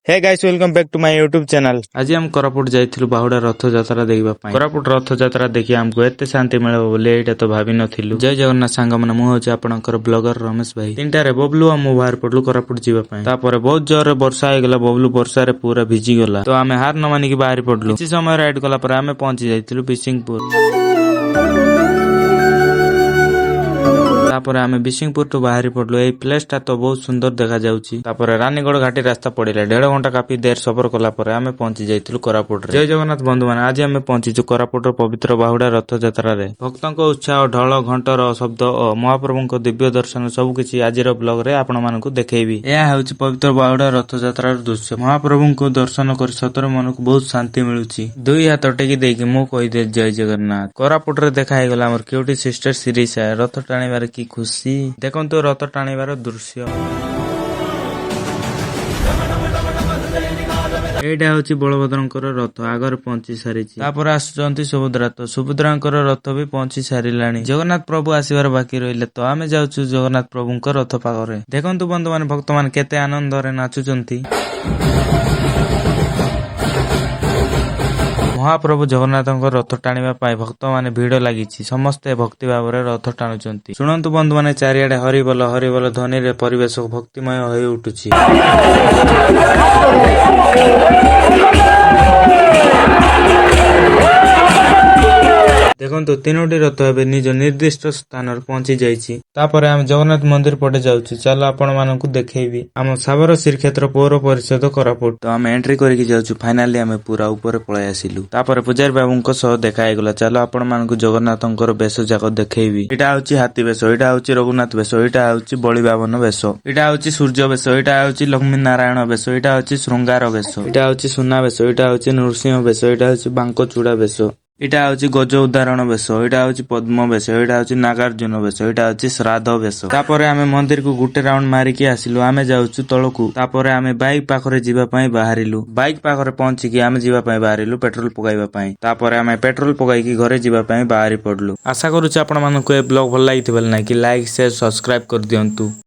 Hey guys welcome back to my YouTube channel. आज हम कोरापुट जाइथिलु बाहुडा रथ यात्रा देखिबा पई। कोरापुट रथ यात्रा देखि हमको एते शांति मिलबो बोले एटा तो भाबी नथिलु। जय जगन्नाथ सांग मन मु होचे आपनकर ब्लॉगर रमेश भाई। तीनटा रे बबलू हम बाहर पडलु कोरापुट जीवा पई। तापर बहुत जोर वर्षा हे गेला, बबलू वर्षा रे पूरा भिजी गेला तो हमें हार न मानी कि बाहर पडलु। किछि समय राइड गला पर हमें पहुंची जाइथिलु बिसिंगपुर। तापरे आमे बिसिंगपुर तो बाहरी पड़लु। ए प्लेस टा तो बहुत सुंदर देखा जाउची। तापरे रानीगढ़ घाटी रास्ता पड़िला। 1.5 घंटा काफी देर सफर कला परे आमे पहुंची जाइथिलु कोरापुट रे। जय जगन्नाथ बंधु माने, आज आमे पहुंचीछु कोरापुट रो पवित्र बाहुडा रथ यात्रा रे। भक्तंको उत्साह, ढोल घंटर शब्द और महाप्रभुको दिव्य दर्शन सब किछि आजिर ब्लॉग रे आपण मानकु देखैबी। एया हेउची पवित्र बाहुडा रथ यात्रा रो दृश्य। महाप्रभुको दर्शन कर सतरे मनकु बहुत शांति मिलुची। दुई हाथ टेकी देकी मु कहि दे जय जगन्नाथ। कोरापुट रे देखा हे गेला हमर क्यूटी सिस्टर सीरीज है। रथ टाणीबार की खुशी देखंतु, रथ टाणीबार दृश्य। एटा होची बलभद्रंकर रथ आगर पहुंची सारिची। तापर आसुचंती सुभद्रा, तो सुभद्रांकर रथ भी पहुंची सारिलानी। जगन्नाथ प्रभु आसीबार बाकी रहिले तो आमे जाउछु जगन्नाथ प्रभुंकर रथ पाखरे। देखंतु बंधु माने, भक्त माने केते आनंद रे नाचुचंती। महाप्रभु जगन्नाथ रथ टाणिबा पाई भक्त माने भीड़ लागिछि। समस्ते भक्ति भाव रे रथ टाणुचंती। शुणंतु बंधु माने, चारियाडे हरिबोल हरिबोल ध्वनि रे परिवेश भक्तिमय होई उठुछि। देखंतु तीनोटी रथ एबे निज निर्दिष्ट स्थान रे पहुंची जाइछि। तापरे हम जगन्नाथ मंदिर पटे जाउछि। चलो आपण मानकु देखैबी। हम साबर श्रीक्षेत्र पौर परिषद कोरापुट तो हम एंट्री करके जाउछु। फाइनली हम पूरा ऊपर पळाय आसिलु। तापरे पुजारी बाबूंको सह देखाय गेला। चलो आपण मानकु जगन्नाथंकर बेश जाक देखैबी। एटा होछि हाथी बेश, एटा होछि रघुनाथ बेश, एटा होछि बलि बाबन बेश, एटा होछि सूर्य बेश, एटा होछि लक्ष्मी नारायण बेश, एटा होछि शृंगार बेश, एटा होछि सुना बेश, एटा होछि नृसिंह बेश, एटा होछि बांको चूड़ा बेश, एटा होछि गज उदाहरण बेश, एटा होछि पद्म बेश, एटा होछि नागार्जुन बेश, एटा होछि श्राद्ध बेश। तापरे आमे मंदिर को गुटे राउंड मारिकी आसिलु। आमे जाउछु तळकु। तापरे आमे बाइक पाखरे जीवा पई बाहरिलु। बाइक पाखरे पहुंची कि आमे जीवा पई बाहरिलु पेट्रोल पकाइबा पई। तापरे आमे पेट्रोल पकाई कि घरे जीवा पई बाहरी पडलु। आशा करूछि आपण मानकु ए ब्लॉग भल लागिथिबल नै कि लाइक शेयर सब्सक्राइब कर दियंतु।